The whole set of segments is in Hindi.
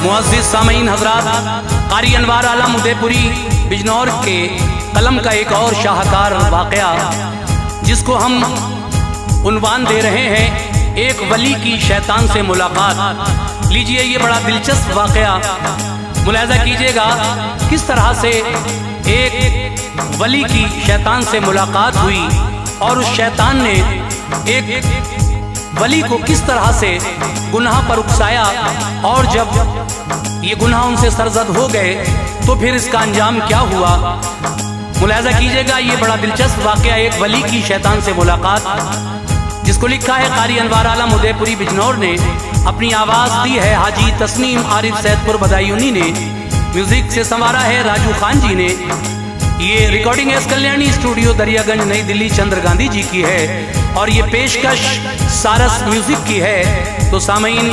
मुअज़्ज़िज़ सामीन हज़रात, क़ारी अनवार आलम उदयपुरी बिजनौर के कलम का एक और शाहकार वाक़या जिसको हम उन्वान दे रहे हैं, एक वली की शैतान से मुलाकात। लीजिए, ये बड़ा दिलचस्प वाक़या मुलाहिज़ा कीजिएगा, किस तरह से एक वली की शैतान से मुलाकात हुई और उस शैतान ने एक वली को किस तरह से गुनाह पर उकसाया, और जब ये गुनाह उनसे सरजद हो गए तो फिर इसका अंजाम क्या हुआ। मुलाहिज़ा कीजिएगा, ये बड़ा दिलचस्प वाक़या, एक वली की शैतान से मुलाकात, जिसको लिखा है क़ारी अनवार आलम उदयपुरी बिजनौर ने, अपनी आवाज़ दी है हाजी तस्नीम आरिफ सैदपुर बदायूनी ने, म्यूज़िक से संवारा है राजू खान जी ने। ये recording S Kalyani studio Daryaganj नई दिल्ली चंद्र गांधी जी की है और ये पेशकश सारस म्यूजिक की है। तो सामीन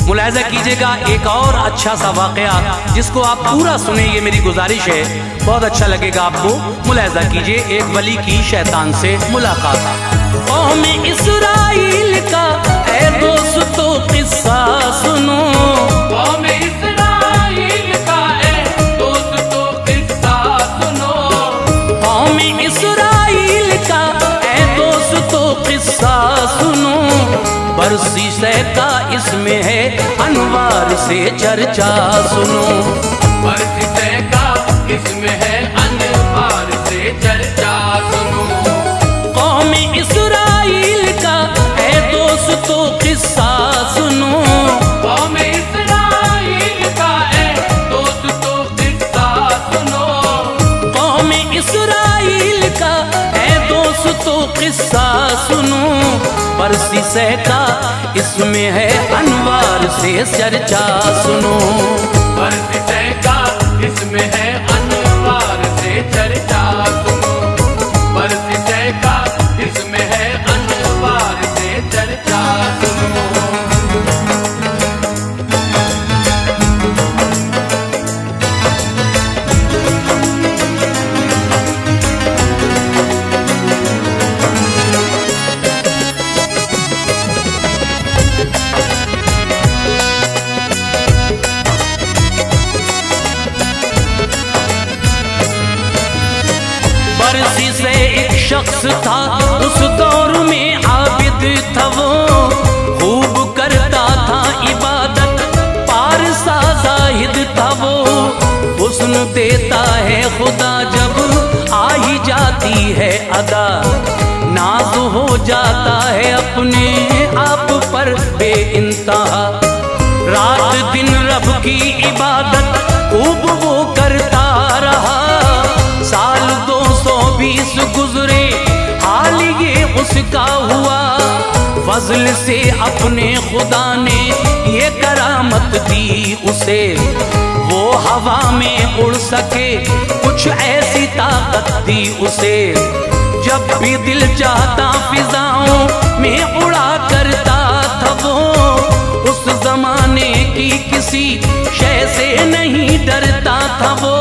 मुलाहिज़ा कीजिएगा, एक और अच्छा सा वाक़या जिसको आप पूरा सुने, ये मेरी गुजारिश है, बहुत अच्छा लगेगा आपको। मुलाहिज़ा कीजिए, एक वली की शैतान से मुलाकात। कौम इस्राइल का ऐ दोस्तों किस्सा सुनो, कौम इस्राइल का ऐ दोस्तों किस्सा सुनो, कौम इस्राइल का ऐ दोस्तों किस्सा सुनो, बरसी से का इसमें है अनवार से चर्चा सुनो, बरसी से का इसमें है अनवार से चर्चा सुनो। कौम इस्राइल का है दोस्तों किस्सा सुनो, कौम इस्राइल का है दोस्तों किस्सा सुनो, कौम इस्राइल का है दोस्तों किस्सा सुनो, बरसी से का इसमें है अनवार से चर्चा सुनो, बरसी से का इसमें है अनवार से चर्चा सुनो, बरसी से का इसमें है अनवार से चर्चा सुनो। बरसी से एक शख्स था उस दौर में आबिद था वो, खूब करता था इबादत, पारसा जाहिद था वो, हुस्न देता है खुदा जब आ ही जाती है अदा, नाज हो जाता है अपने आप पर बेइंतहा, रात दिन रब की इबादत खूब वो करता रहा, साल 220 गुजरे हाल ये उसका हुआ, फजल से अपने खुदा ने ये करामत दी उसे, वो हवा में उड़ सके कुछ ऐसी ताकत दी उसे, जब भी दिल चाहता फिजाओं में उड़ा करता था वो, उस जमाने की किसी शय से नहीं डरता था वो,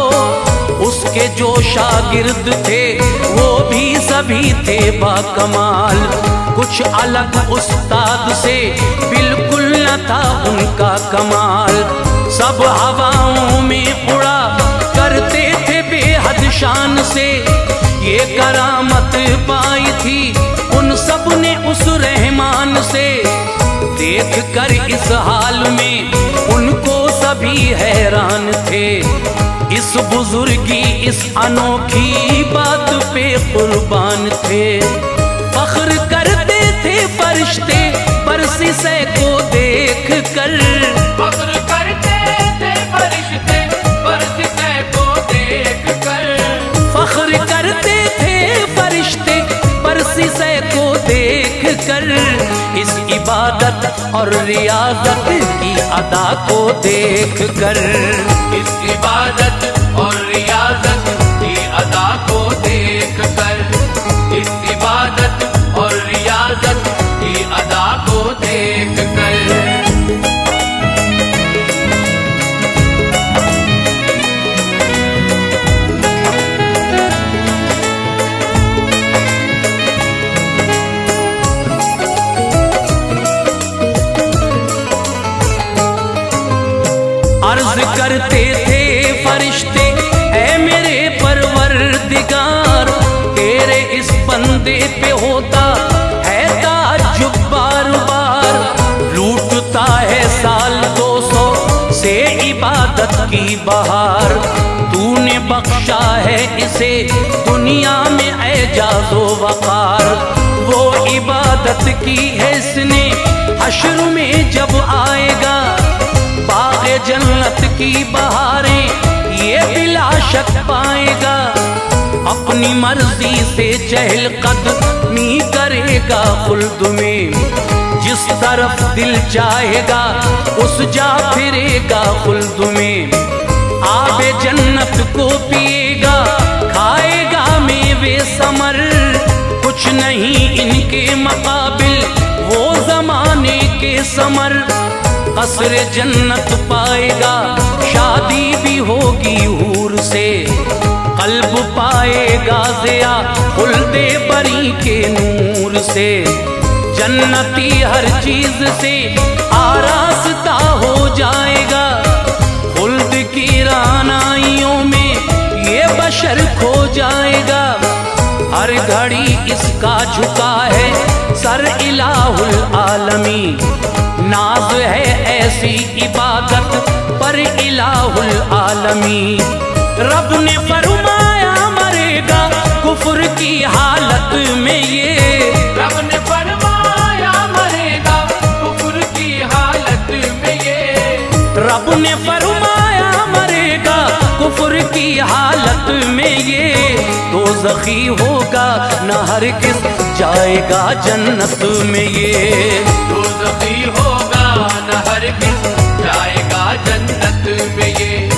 उसके जो शागिर्द थे वो भी सभी थे बाकमाल, कुछ अलग उस्ताद से बिल्कुल न था उनका कमाल, सब हवाओं में उड़ा करते थे बेहद शान से, ये करामत पाई थी उन सब ने उस रहमान से, देख कर इस हाल में उनको सभी हैरान थे, इस बुजुर्गी इस अनोखी बात पे कुर्बान थे, फख्र करते थे फरिश्ते बरसी से को देख कर, फख्र करते थे फरिश्ते बरसी से को देख कर, फख्र करते थे फरिश्ते बरसी से को देख कर, इस इबादत और रियाजत की अदा को देख कर, इस इबादत और रियाजत की अदा को देख कर, इस इबादत और रियाजत की अदा को देख कर। अर्ज करते थे फरिश्ते, ऐ मेरे परवरदिगार, तेरे इस बंदे पे होता है ताज्जुब बार बार। लूटता है साल 200 से इबादत की बहार, तूने बख्शा है इसे दुनिया में एजाज़ो वक़ार। वो इबादत की है इसने, हश्र में जब आएगा बाग़े जन्नत की बहारें ये बिला शक पाएगा। अपनी मर्जी से चहल कदमी करेगा खुल्द में, जिस तरफ दिल चाहेगा उस जा फिरेगा खुल्द में। आबे जन्नत को पिएगा, खाएगा मेवे समर, कुछ नहीं इनके मुकाबिल वो जमाने के समर। कसरे जन्नत पाएगा, शादी भी होगी हूर से, कल्ब पाएगा ज़िया खुल्दे बरी के नूर से। जन्नती हर चीज से आरास्ता हो जाएगा, खुल्द की रानाइयों में ये बशर खो जाएगा। हर घड़ी इसका झुका है सर इलाहुल आलमी, नाज है ऐसी इबादत पर इलाहुल आलमी। रब ने फरमाया मरेगा कुफ्र की हालत में ये, रब ने फरमाया मरेगा कुफ्र की हालत में ये, रब ने फरमाया मरेगा कुफ्र की हालत में ये। तो ज़खी होगा न हरगिज़ जाएगा जन्नत में ये, तो ज़खी होगा न हरगिज़ जाएगा जन्नत में ये,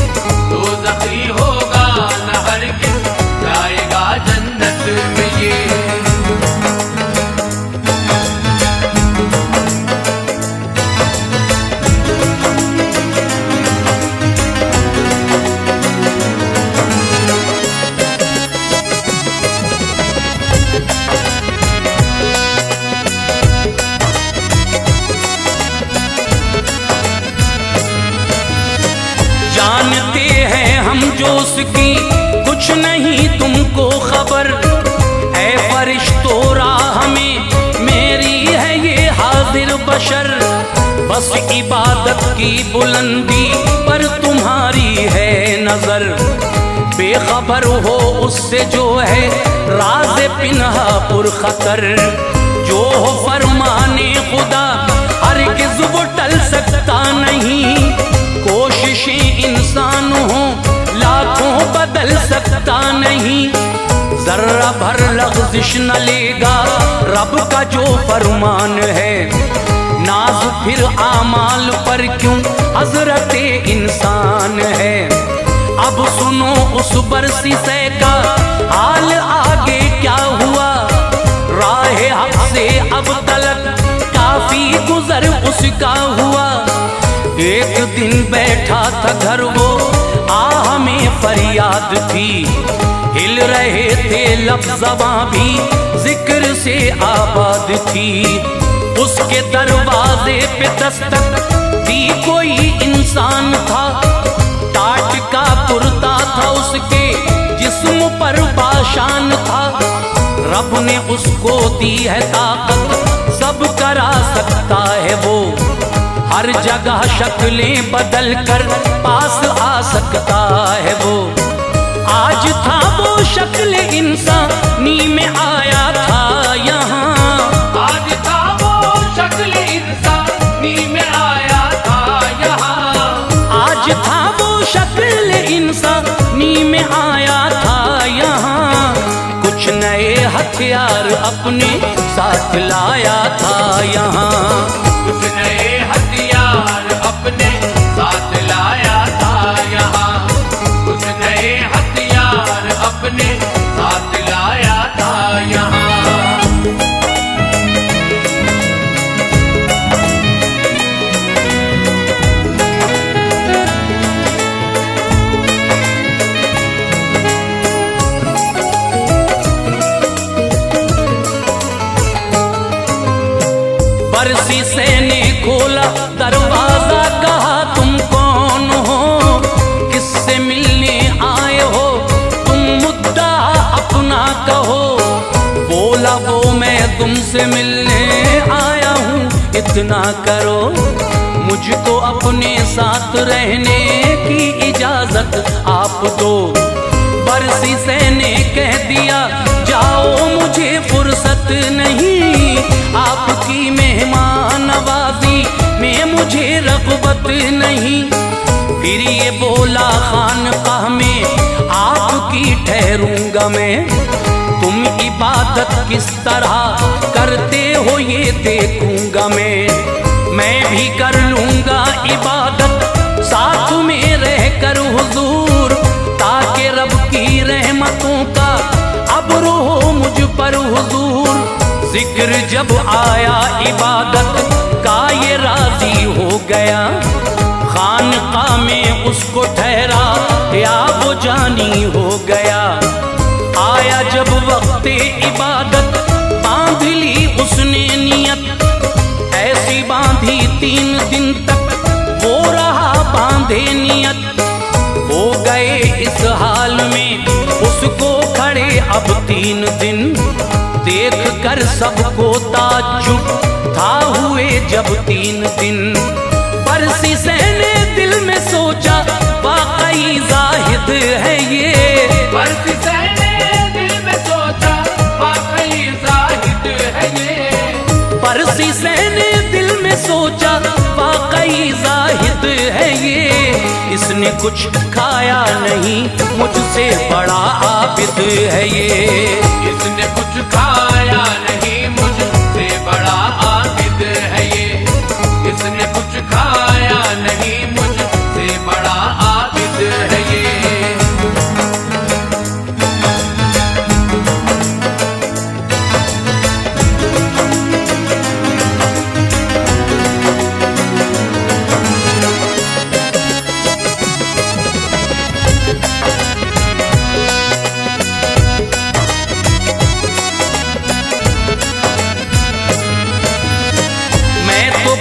तो ज़खी होगा न हरगिज़ जाएगा जन्नत में ये। जानते हैं हम जो उसकी कुछ नहीं तुमको खबर, ऐ फरिश्तों राह में मेरी है ये हाजिर बशर। बस इबादत की बुलंदी पर तुम्हारी है नजर, बेखबर हो उससे जो है राज पिन्हा पुरखतर। जो हो फरमाने खुदा हरगिज़ वो टल सकता नहीं, कोशिशें इंसान हो लाखों बदल सकता नहीं। जर्रा भर लग़ज़िश न लेगा रब का जो फरमान है, नाज फिर आमाल पर क्यों हज़रते इंसान है। अब सुनो उस बरसी से का हाल आगे क्या हुआ, राह हक से अब तलक काफी गुजर उसका हुआ। एक दिन बैठा था घर वो आह में फरियाद थी, हिल रहे थे लब ज़बां भी जिक्र से आबाद थी। उसके दरवाजे पे दस्तक दी कोई इंसान था, टाट का कुर्ता था उसके जिस्म पर बाशान था। रब ने उसको दी है ताकत सब करा सकता है वो, हर जगह शक्लें बदल कर पास आ सकता है वो। आज था वो शक्ल इंसानी में आया था यहाँ, आज था वो शक्ल इंसानी में आया था यहाँ, आज था वो शक्ल इंसानी में आया था यहाँ। कुछ नए हथियार अपने साथ लाया था यहाँ, कुछ नए हथियार अपने साथ लाया था यहाँ, कुछ नए हथियार अपने साथ लाया था यहाँ। बरसी से ने खोला दरवाजा, कहा इतना करो, मुझको अपने साथ रहने की इजाजत आप दो। बरसीसे ने कह दिया जाओ मुझे फुर्सत नहीं, आपकी मेहमान नवाजी में मुझे रग़बत नहीं। फिर ये बोला खानकाह में आपकी ठहरूंगा मैं, तुम इबादत किस तरह करते हो ये देखूंगा मैं भी कर लूंगा इबादत साथ में रहकर हुजूर, ताकि रब की रहमतों का अब्र हो मुझ पर हुजूर। जिक्र जब आया इबादत का ये राजी हो गया, खानकाह में उसको ठहरा या वो जानी हो गया। आया जब वक्त इबादत बांध ली उसने नियत, ऐसी बांधी 3 दिन तक वो रहा बांधे नियत। हो गए इस हाल में उसको खड़े अब 3 दिन, देख कर सबको ताज्जुब था हुए जब 3 दिन। बरसीसे ने दिल में सोचा वाकई जाहिद है ये, बरसीसे ने दिल में सोचा वाकई जाहिद है ये। बरसीसे ने दिल में सोचा वाकई जाहिद है ये, इसने कुछ खाया नहीं मुझसे बड़ा आबिद है ये। इसने कुछ खाया नहीं मुझसे बड़ा आबिद है ये, इसने कुछ खाया नहीं मुझसे बड़ा आबिद है ये।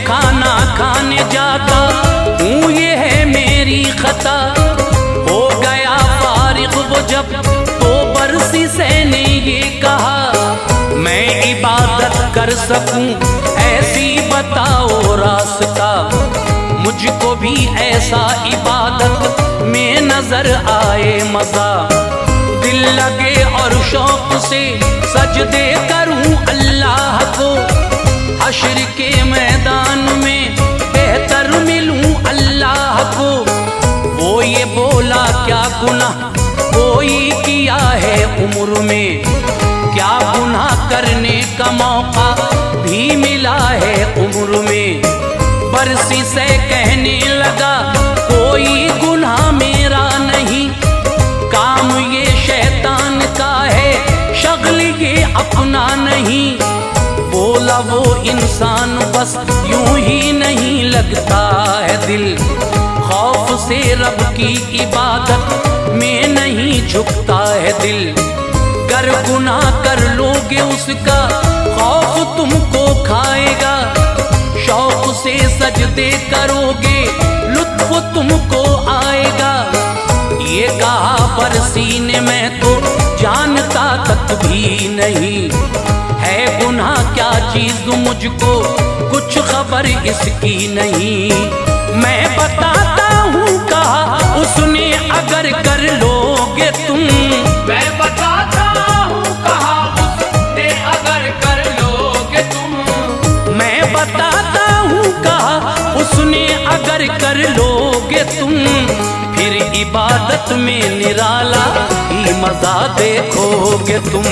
खाना खाने जाता हूँ ये है मेरी खता, हो गया फारिग वो जब तो बरसीसे ने ये कहा, मैं इबादत कर सकूं ऐसी बताओ रास्ता, मुझको भी ऐसा इबादत में नजर आए मजा। दिल लगे और शौक से सजदे करूं अल्लाह को, हश्र के मैदान में बेहतर मिलूं अल्लाह को। वो ये बोला क्या गुनाह कोई किया है उम्र में, क्या गुनाह करने का मौका भी मिला है उम्र में। बरसीसे कहने लगा कोई गुनाह मेरा नहीं, काम ये शैतान का है शगल ये अपना नहीं। बोला वो इंसान बस यूं ही नहीं लगता है दिल, खौफ से रब की इबादत में नहीं झुकता है दिल। कर गुनाह कर लोगे उसका खौफ तुमको खाएगा, शौक से सजदे करोगे लुत्फ तुमको आएगा। ये कहा बरसी ने मैं तो जानता तक भी नहीं, है गुनाह क्या चीज मुझको कुछ खबर इसकी नहीं। मैं बताता हूँ कहा उसने अगर कर लोगे तुम, मैं बताता हूँ कहा उसने अगर कर लोगे तुम। मैं बताता हूँ कहा उसने अगर कर लोगे तुम, फिर इबादत में निराला ही मजा देखोगे तुम।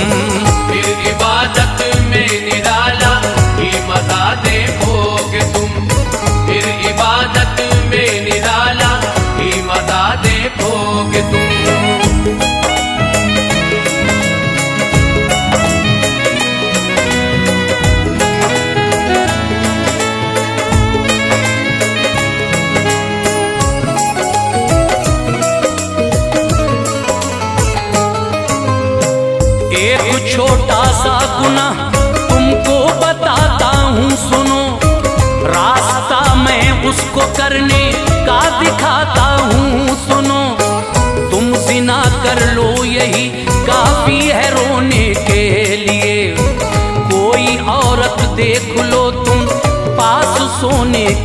फिर इबादत में निराला ही मजा देखोगे तुम, फिर इबादत में निराला ही मजा देखोगे तुम। एक छोटा सा गुनाह तुमको बताता हूँ सुनो, रास्ता मैं उसको करने का दिखाता हूँ सुनो। तुम ज़िना कर लो यही काफी है रोने के लिए, कोई औरत देख लो तुम पास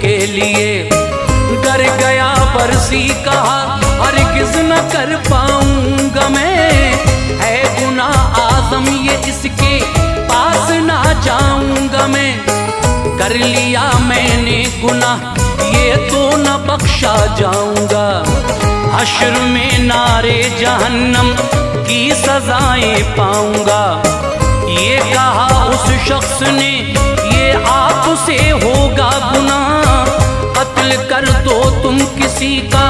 के लिए। डर गया बरसी, कहा हरगिज़ न कर पाऊंगा मैं, है गुनाह आज़म ये इसके पास ना जाऊंगा मैं। कर लिया मैंने गुनाह ये तो न बख्शा जाऊंगा, हश्र में नारे जहन्नम की सजाएं पाऊंगा। ये कहा उस शख्स ने ये आपसे होगा गुनाह, कत्ल कर दो तुम किसी का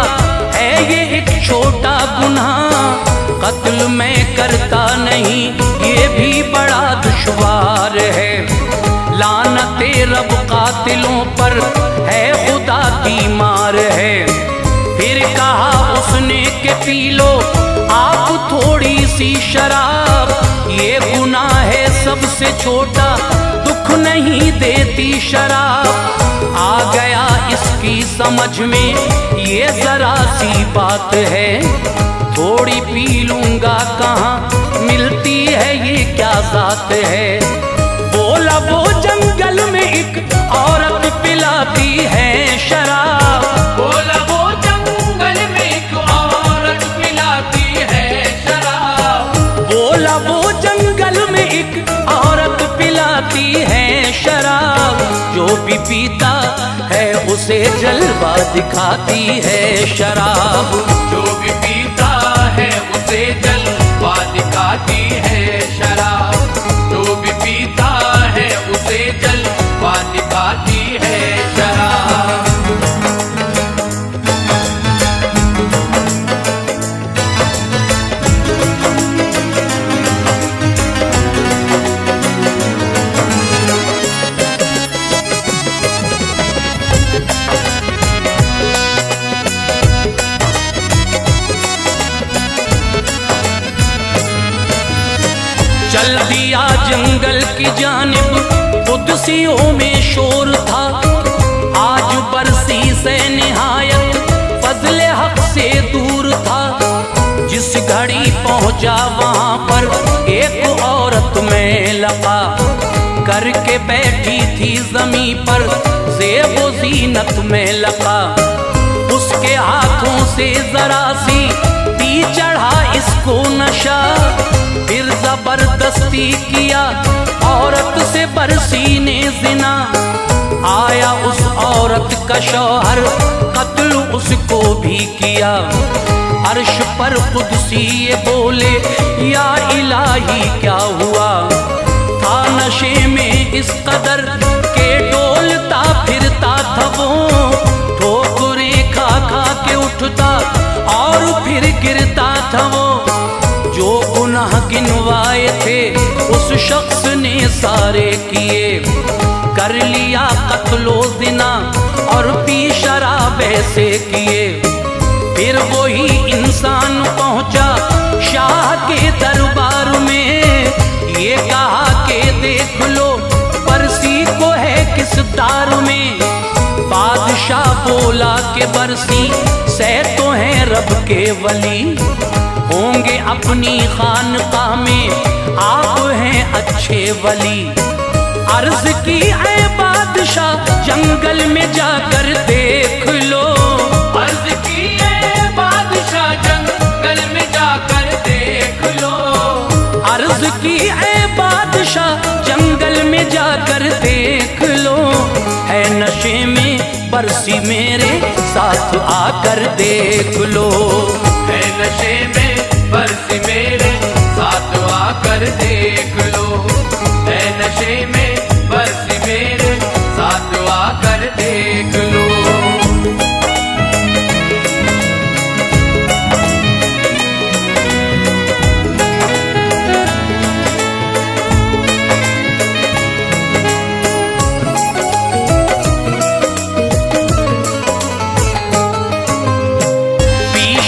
है ये एक छोटा गुनाह। कत्ल मैं करता नहीं ये भी बड़ा दुश्वार है, लानते रब कातिलों पर है खुदा की मार है। फिर कहा उसने कि पी लो आप थोड़ी सी शराब, ये गुनाह है सबसे छोटा दुख नहीं देती शराब। आ गया इसकी समझ में ये जरा सी बात है, थोड़ी पी लूंगा कहाँ मिलती है ये क्या जात है। बोला वो जंगल में एक औरत पिलाती है शराब, बोला वो जंगल में एक औरत पिलाती है शराब, बोला वो जंगल में एक औरत पिलाती है शराब। जो भी पीता है उसे जलवा दिखाती है शराब, जो भी पीता है उसे जलवा दिखाती है शराब, जो भी पीता है उसे जलवा दिखाती है शराब। चल दिया जंगल की जानिब, कुदसियों में शोर था। आज बरसी से निहायत फजले हक से दूर था। जिस घड़ी पहुंचा वहां पर एक औरत में लगा, करके बैठी थी जमी पर ज़ेबो ज़ीनत में लगा। उसके हाथों से जरा सी पी चढ़ा इसको नशा, फिर जबरदस्ती किया औरत से बरसी ने जिना। आया उस औरत का शौहर, कत्ल उसको भी किया। अर्श पर कुदसी ये बोले या इलाही क्या हुआ। था नशे में इस कदर के डोलता फिरता था वो, ठोकरें खा खा के उठता और फिर गिरता था वो। जो गुनाह गिनवाए थे उस शख्स ने सारे किए, कर लिया कत्लो ज़िना और पी शराब ऐसे किए। फिर वही इंसान पहुंचा शाह के दरबार में, ये कहा कि देख लो बरसी को है किस दार में। बादशाह बोला कि बरसी से तो हैं रब के वली, होंगे अपनी खानकाह में आप हैं अच्छे वली। अर्ज की ऐ बादशाह जंगल में जाकर देख लो, अर्ज की ऐ बादशाह जंगल में जाकर देख लो, अर्ज की ऐ बादशाह जंगल में जाकर देख लो। है नशे में बरसी मेरे साथ आकर देख लो, है नशे में बरसी मेरे साथ आकर देख लो, है नशे में बरसी मेरे साथ आकर देख लो।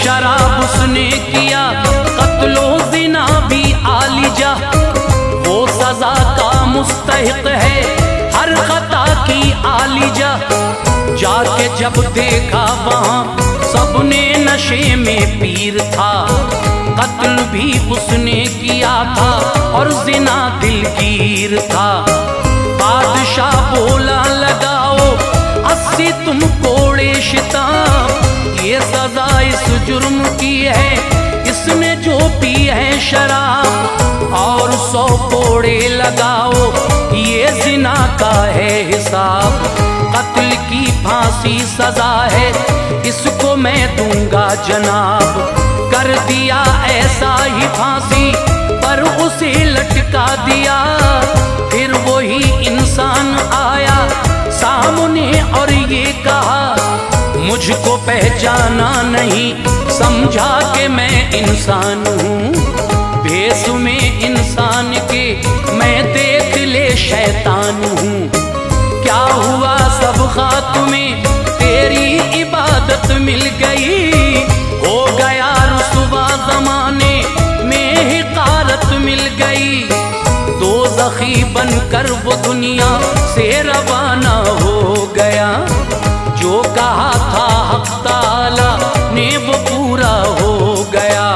शराब उसने किया कत्लो ज़िना भी आलिजा, वो सजा का मुस्तहिक है हर खता की आलिजा। जाके जब देखा वहाँ सबने नशे में पीर था, कत्ल भी उसने किया था और ज़िना दिलगीर था। बादशाह बोला लगाओ 80 तुम कोड़े शिताब, ये सजा इस जुर्म की है इसने जो पी है शराब। और 100 कोड़े लगाओ ये जिना का है हिसाब। कत्ल की फांसी सजा है इसको मैं दूंगा जनाब। कर दिया ऐसा ही फांसी पर उसे लटका दिया। फिर वही इंसान आया सामने और ये कहा मुझको पहचाना नहीं, समझा कि मैं इंसान हूँ। भेष में इंसान के मैं देख ले शैतान हूँ। क्या हुआ सब खात्मे तेरी इबादत मिल गई। हो गया रुसवा ज़माने में हिकारत मिल गई। दोज़खी बनकर वो दुनिया से रवाना हो गया। जो कहा था हक़ ताला ने वो पूरा हो गया।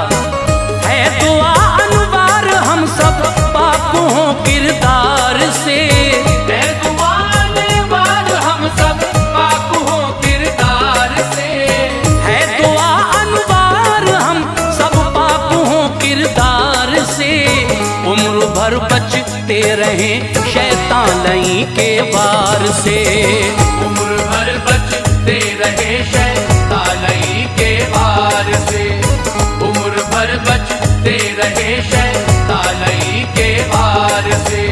है दुआ अनवार हम सब पाक हों किरदार से। है दुआ अनवार हम सब पाक हों किरदार से। है दुआ अनवार हम सब पाक हों किरदार से। उम्र भर बचते रहें शैतानी के वार से। उम्र भर बचते रहे शैतानी के वार से। उम्र भर बचते रहे शैतानी के वार से।